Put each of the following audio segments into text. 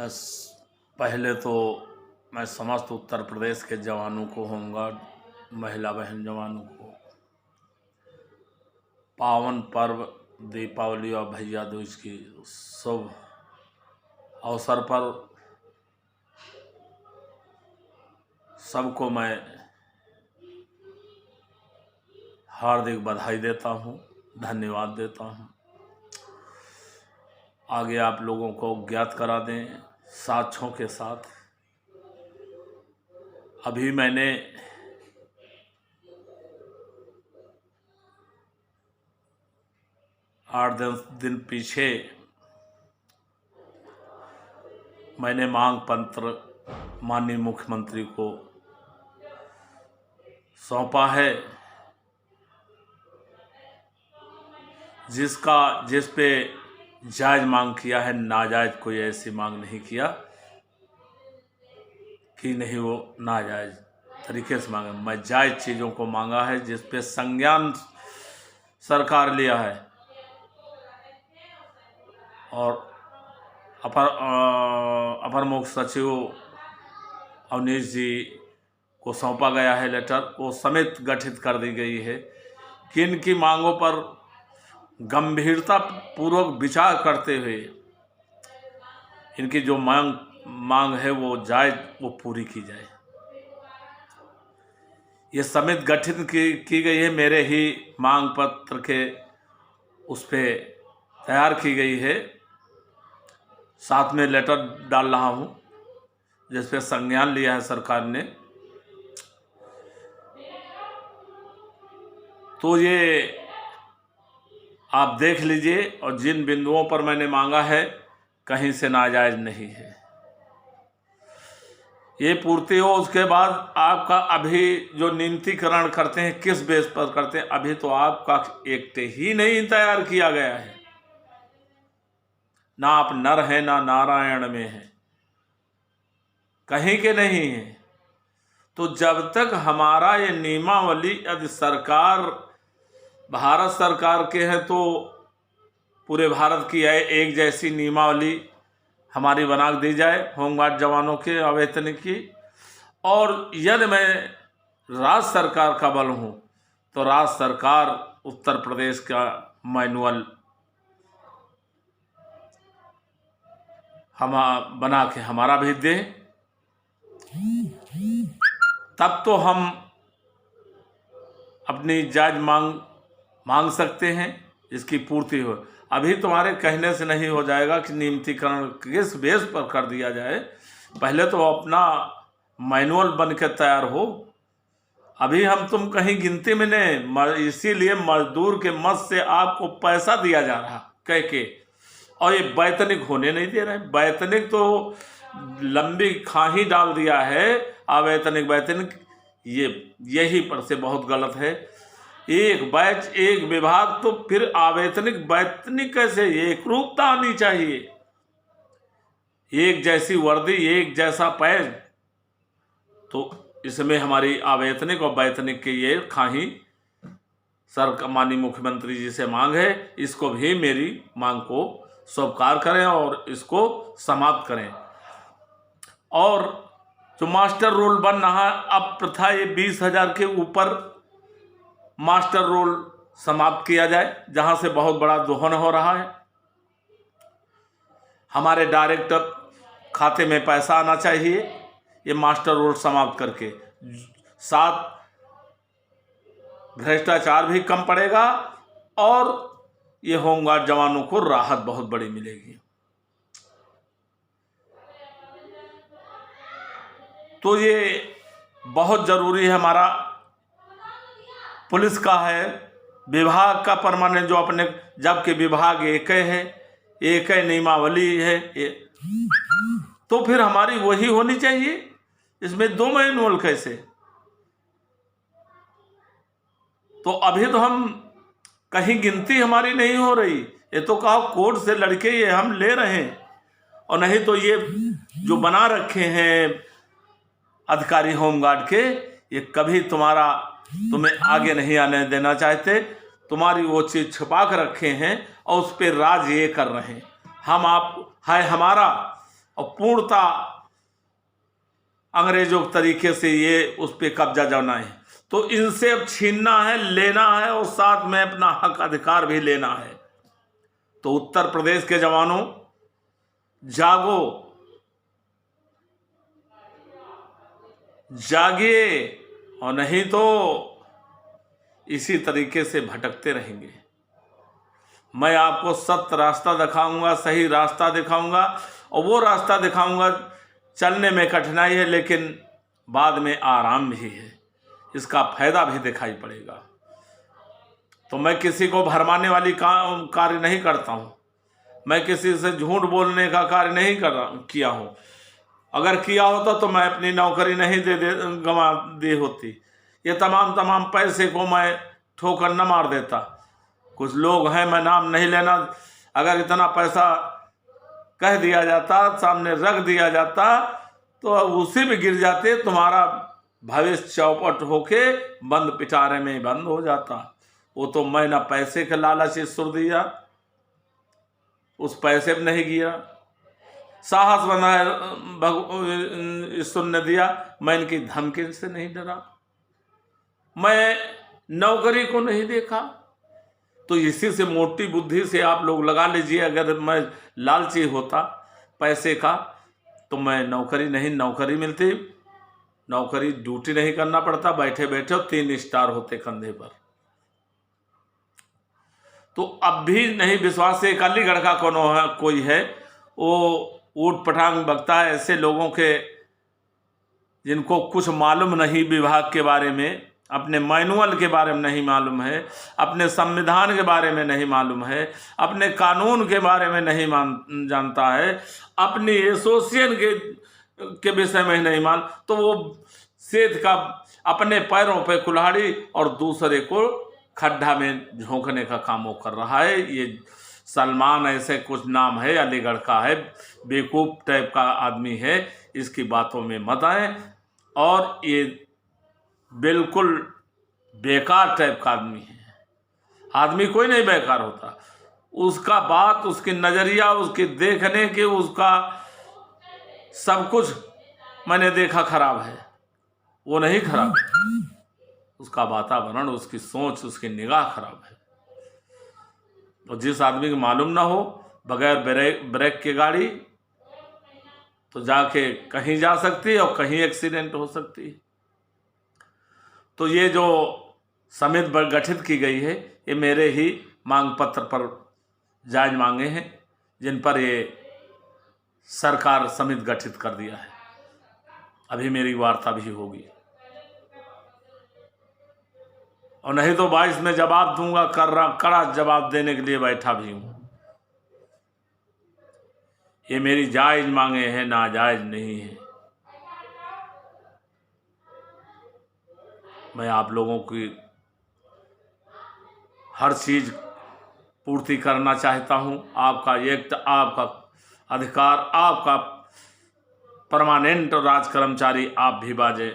पहले तो मैं समस्त उत्तर प्रदेश के जवानों को, होमगार्ड महिला बहन जवानों को पावन पर्व दीपावली और भैया दूज की शुभ अवसर पर सबको मैं हार्दिक बधाई देता हूँ, धन्यवाद देता हूँ। आगे आप लोगों को ज्ञात करा दें साक्ष्यों के साथ। अभी मैंने आठ दिन पीछे मैंने मांग पत्र माननीय मुख्यमंत्री को सौंपा है, जिस पे जायज़ मांग किया है, नाजायज़ कोई ऐसी मांग नहीं किया कि नहीं वो नाजायज़ तरीके से मांगा। मैं जायज़ चीज़ों को मांगा है, जिस पे संज्ञान सरकार लिया है और अपर मुख्य सचिव अवनीश जी को सौंपा गया है लेटर। वो समिति गठित कर दी गई है कि इनकी मांगों पर गंभीरता पूर्वक विचार करते हुए इनकी जो मांग है वो जायज़ वो पूरी की जाए। ये समिति गठित की गई है, मेरे ही मांग पत्र के उस पे तैयार की गई है। साथ में लेटर डाल रहा हूँ जिस पे संज्ञान लिया है सरकार ने। तो ये आप देख लीजिए, और जिन बिंदुओं पर मैंने मांगा है कहीं से नाजायज नहीं है। ये पूर्ति हो, उसके बाद आपका अभी जो नियमितीकरण करते हैं किस बेस पर करते हैं, अभी तो आपका एक्ट ही नहीं तैयार किया गया है। ना आप नर हैं ना नारायण में हैं, कहीं के नहीं है। तो जब तक हमारा ये नियमावली यदि सरकार भारत सरकार के हैं तो पूरे भारत की है एक जैसी नियमावली हमारी बना दी जाए होमगार्ड जवानों के अवैतनिक की। और यदि मैं राज्य सरकार का बल हूँ तो राज्य सरकार उत्तर प्रदेश का मैनुअल हम बना के हमारा भी दे, तब तो हम अपनी जायज मांग सकते हैं, इसकी पूर्ति हो। अभी तुम्हारे कहने से नहीं हो जाएगा कि नियमितीकरण किस बेस पर कर दिया जाए। पहले तो अपना मैनुअल बन के तैयार हो। अभी हम तुम कहीं गिनती में नहीं, इसीलिए मजदूर के मद से आपको पैसा दिया जा रहा कह के, और ये वैतनिक होने नहीं दे रहे। वैतनिक तो लंबी खाही डाल दिया है, अवैतनिक वैतनिक यही पर से बहुत गलत है। एक बैच एक विभाग, तो फिर अवैतनिक वैतनिक कैसे? एक रूपता आनी चाहिए, एक जैसी वर्दी एक जैसा पैज। तो इसमें हमारी अवैतनिक और वैतनिक की ये खाही सर माननीय मुख्यमंत्री जी से मांग है। इसको भी मेरी मांग को स्वीकार करें और इसको समाप्त करें। और जो मास्टर रोल बन रहा है, अब प्रथा ये 20,000 के ऊपर मास्टर रोल समाप्त किया जाए, जहां से बहुत बड़ा दोहन हो रहा है। हमारे डायरेक्टर खाते में पैसा आना चाहिए, ये मास्टर रोल समाप्त करके। साथ भ्रष्टाचार भी कम पड़ेगा और ये होमगार्ड जवानों को राहत बहुत बड़ी मिलेगी। तो ये बहुत जरूरी है। हमारा पुलिस का है, विभाग का परमानेंट जो अपने, जबकि विभाग एक है, एक है नियमावली है, तो फिर हमारी वही होनी चाहिए। इसमें दो मैनुअल कैसे? तो अभी तो हम कहीं गिनती हमारी नहीं हो रही। ये तो कहो कोर्ट से लड़के ये हम ले रहे हैं, और नहीं तो ये जो बना रखे हैं अधिकारी होमगार्ड के, ये कभी तुम्हें आगे नहीं आने देना चाहते। तुम्हारी वो चीज़ छुपा कर रखे हैं और उस पर राज ये कर रहे हैं। हम आप है हमारा और पूर्णता अंग्रेजों के तरीके से ये उस पर कब्जा जमाना है। तो इनसे अब छीनना है, लेना है और साथ में अपना हक अधिकार भी लेना है। तो उत्तर प्रदेश के जवानों, जागो, जागिए, और नहीं तो इसी तरीके से भटकते रहेंगे। मैं आपको सत्य रास्ता दिखाऊंगा, सही रास्ता दिखाऊंगा, और वो रास्ता दिखाऊंगा चलने में कठिनाई है लेकिन बाद में आराम भी है, इसका फायदा भी दिखाई पड़ेगा। तो मैं किसी को भरमाने वाली कार्य नहीं करता हूँ, मैं किसी से झूठ बोलने का कार्य नहीं किया हूँ। अगर किया होता तो मैं अपनी नौकरी नहीं गंवा दी होती, ये तमाम पैसे को मैं ठोकर न मार देता। कुछ लोग हैं, मैं नाम नहीं लेना, अगर इतना पैसा कह दिया जाता, सामने रख दिया जाता, तो उसी में गिर जाते, तुम्हारा भविष्य चौपट होके बंद पिटारे में बंद हो जाता। वो तो मैं ना पैसे के लालच ईश्वर दिया, उस पैसे में नहीं गिरा, साहस बनाए ईश्वर ने दिया, मैं इनकी धमकी से नहीं डरा, मैं नौकरी को नहीं देखा। तो इसी से मोटी बुद्धि से आप लोग लगा लीजिए, अगर मैं लालची होता पैसे का तो मैं नौकरी मिलती, नौकरी ड्यूटी नहीं करना पड़ता, बैठे बैठे 3 स्टार होते कंधे पर। तो अब भी नहीं विश्वास। एक अलीगढ़ का कोई है, वो ऊट पटांग बकता है ऐसे लोगों के जिनको कुछ मालूम नहीं विभाग के बारे में, अपने मैनुअल के बारे में नहीं मालूम है, अपने संविधान के बारे में नहीं मालूम है, अपने कानून के बारे में नहीं जानता है, अपनी एसोसिएशन के विषय में नहीं तो वो सेठ का अपने पैरों पे कुल्हाड़ी और दूसरे को खड्डा में झोंकने का काम वो कर रहा है। ये सलमान ऐसे कुछ नाम है, अलीगढ़ का है, बेवकूफ़ टाइप का आदमी है, इसकी बातों में मत आए। और ये बिल्कुल बेकार टाइप का आदमी है। आदमी कोई नहीं बेकार होता, उसका बात, उसकी नज़रिया, उसके देखने के, उसका सब कुछ मैंने देखा खराब है, वो नहीं खराब है, उसका वातावरण, उसकी सोच, उसकी निगाह खराब है। तो जिस आदमी को मालूम ना हो बगैर ब्रेक के गाड़ी तो जाके कहीं जा सकती है और कहीं एक्सीडेंट हो सकती है। तो ये जो समिति गठित की गई है, ये मेरे ही मांग पत्र पर जायज मांगे हैं, जिन पर ये सरकार समिति गठित कर दिया है। अभी मेरी वार्ता भी होगी, और नहीं तो 22 में जवाब दूंगा, कड़ा जवाब देने के लिए बैठा भी हूं। ये मेरी जायज मांगे हैं, नाजायज नहीं है। मैं आप लोगों की हर चीज पूर्ति करना चाहता हूं। आपका एक्ट, आपका अधिकार, आपका परमानेंट राज कर्मचारी आप भी बाजे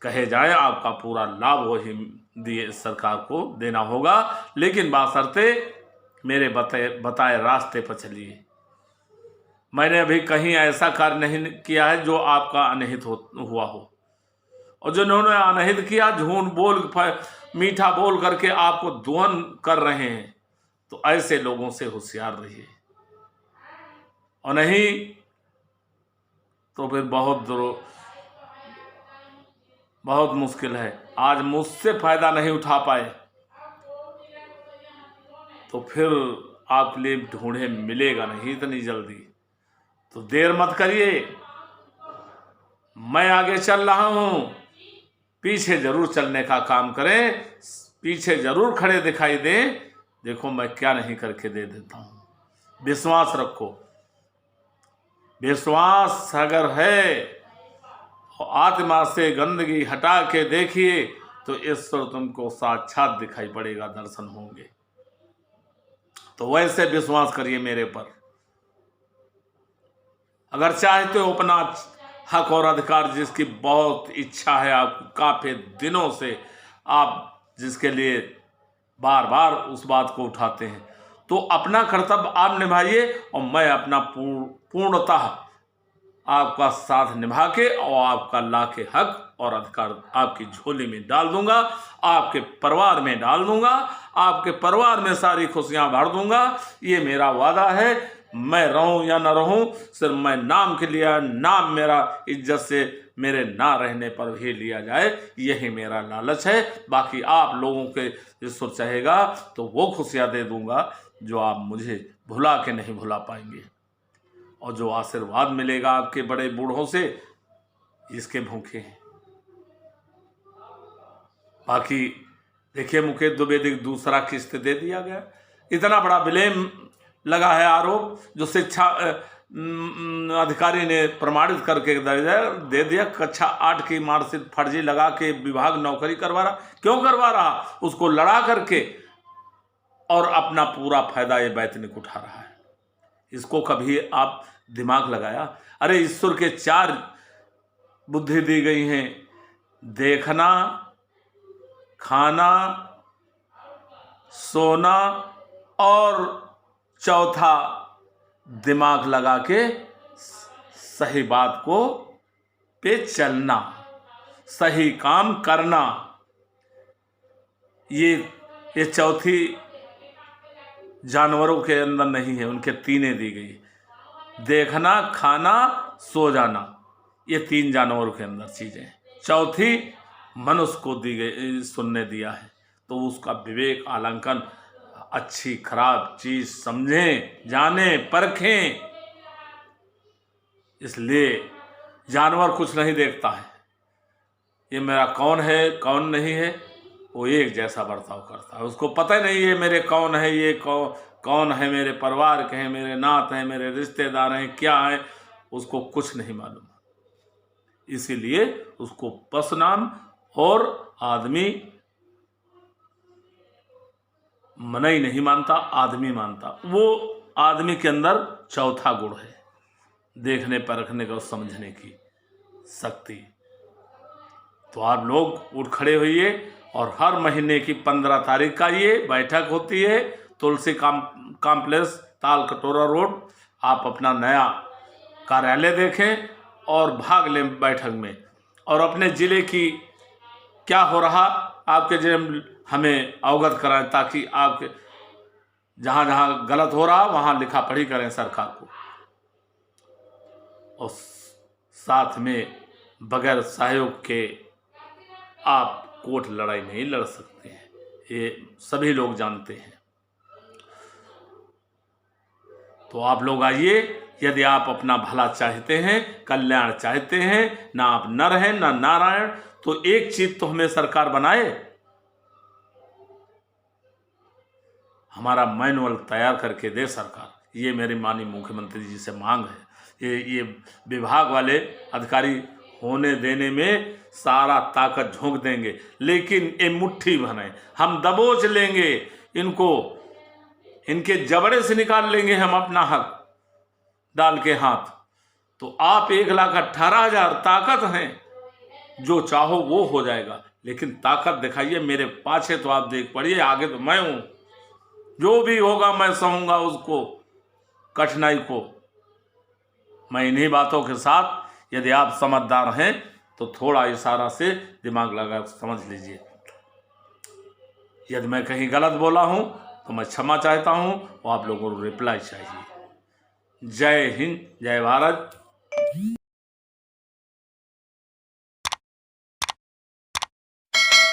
कहे जाए, आपका पूरा लाभ वही दिए सरकार को देना होगा, लेकिन बाशर्ते मेरे बताए रास्ते पर चलिए। मैंने अभी कहीं ऐसा कार्य नहीं किया है जो आपका अनहित हुआ हो, और जिन्होंने अनहित किया, झूठ बोल, मीठा बोल करके आपको दोहन कर रहे हैं, तो ऐसे लोगों से होशियार रहिए, और नहीं तो फिर बहुत मुश्किल है। आज मुझसे फायदा नहीं उठा पाए तो फिर आपके लिए ढूंढे मिलेगा नहीं इतनी जल्दी। तो देर मत करिए, मैं आगे चल रहा हूं, पीछे जरूर चलने का काम करें, पीछे जरूर खड़े दिखाई दें। देखो मैं क्या नहीं करके दे देता हूं। विश्वास रखो, विश्वास अगर है, आत्मा से गंदगी हटा के देखिए तो ईश्वर तुमको साक्षात दिखाई पड़ेगा, दर्शन होंगे। तो वैसे विश्वास करिए मेरे पर। अगर चाहते हो अपना हक और अधिकार, जिसकी बहुत इच्छा है आपको काफी दिनों से, आप जिसके लिए बार बार उस बात को उठाते हैं, तो अपना कर्तव्य आप निभाइए, और मैं अपना पूर्णतः आपका साथ निभा के और आपका लाके हक और अधिकार आपकी झोली में डाल दूंगा, आपके परिवार में डाल दूंगा, आपके परिवार में सारी खुशियां भर दूंगा। ये मेरा वादा है। मैं रहूं या न रहूं, सिर्फ मैं नाम के लिए, नाम मेरा इज्जत से मेरे ना रहने पर भी लिया जाए, यही मेरा लालच है। बाकी आप लोगों के ईश्वर चाहेगा तो वो खुशियां दे दूंगा जो आप मुझे भुला के नहीं भुला पाएंगे, और जो आशीर्वाद मिलेगा आपके बड़े बूढ़ों से, इसके भूखे हैं। बाकी देखिए, मुकेश द्विवेदी दूसरा किस्त दे दिया गया। इतना बड़ा ब्लेम लगा है, आरोप जो शिक्षा अधिकारी ने प्रमाणित करके दे दिया। कक्षा 8 की मार्कशीट फर्जी लगा के विभाग नौकरी करवा रहा। क्यों करवा रहा? उसको लड़ा करके, और अपना पूरा फायदा ये वैतनिक उठा रहा है। इसको कभी आप दिमाग लगाया? अरे ईश्वर के 4 बुद्धि दी गई हैं, देखना, खाना, सोना, और चौथा दिमाग लगा के सही बात को पे चलना, सही काम करना। ये चौथी जानवरों के अंदर नहीं है, उनके 3 दी गई। देखना, खाना, सो जाना, ये 3 जानवरों के अंदर चीजें। चौथी मनुष्य को दी गई, सुनने दिया है। तो उसका विवेक, आलंकन, अच्छी खराब चीज समझें, जाने, परखें। इसलिए जानवर कुछ नहीं देखता है, ये मेरा कौन है कौन नहीं है, वो एक जैसा बर्ताव करता है। उसको पता ही नहीं ये मेरे कौन है, ये कौन है, मेरे परिवार के हैं, मेरे नात हैं, मेरे रिश्तेदार हैं, क्या है, उसको कुछ नहीं मालूम। इसीलिए उसको पशु नाम और आदमी मनई नहीं मानता, आदमी मानता। वो आदमी के अंदर चौथा गुण है, देखने परखने का, समझने की शक्ति। तो आप लोग उठ खड़े होइए, और हर महीने की 15 तारीख का ये बैठक होती है तुलसी कॉम्प्लेक्स, ताल कटोरा रोड। आप अपना नया कार्यालय देखें और भाग लें बैठक में, और अपने ज़िले की क्या हो रहा आपके जिले में हमें अवगत कराएं, ताकि आपके जहाँ जहाँ गलत हो रहा वहाँ लिखा पढ़ी करें सरकार को। और साथ में बगैर सहयोग के आप कोर्ट लड़ाई नहीं लड़ सकते हैं, ये सभी लोग जानते हैं। तो आप लोग आइए, यदि आप अपना भला चाहते हैं, कल्याण चाहते हैं, ना आप नर हैं ना नारायण, तो एक चीज तो हमें सरकार बनाए, हमारा मैनुअल तैयार करके दे सरकार। ये मेरी माननीय मुख्यमंत्री जी से मांग है। ये विभाग वाले अधिकारी होने देने में सारा ताकत झोंक देंगे, लेकिन ये मुट्ठी भर है, हम दबोच लेंगे इनको, इनके जबड़े से निकाल लेंगे हम अपना हक डाल के हाथ। तो आप 1,18,000 ताकत हैं, जो चाहो वो हो जाएगा, लेकिन ताकत दिखाइए। मेरे पाछे तो आप देख पड़िए, आगे तो मैं हूं। जो भी होगा मैं सहूंगा उसको, कठिनाई को। मैं इन्हीं बातों के साथ, यदि आप समझदार हैं तो थोड़ा इशारा से दिमाग लगा समझ लीजिए। यदि मैं कहीं गलत बोला हूं तो मैं क्षमा चाहता हूं, और आप लोगों को रिप्लाई चाहिए। जय हिंद, जय भारत।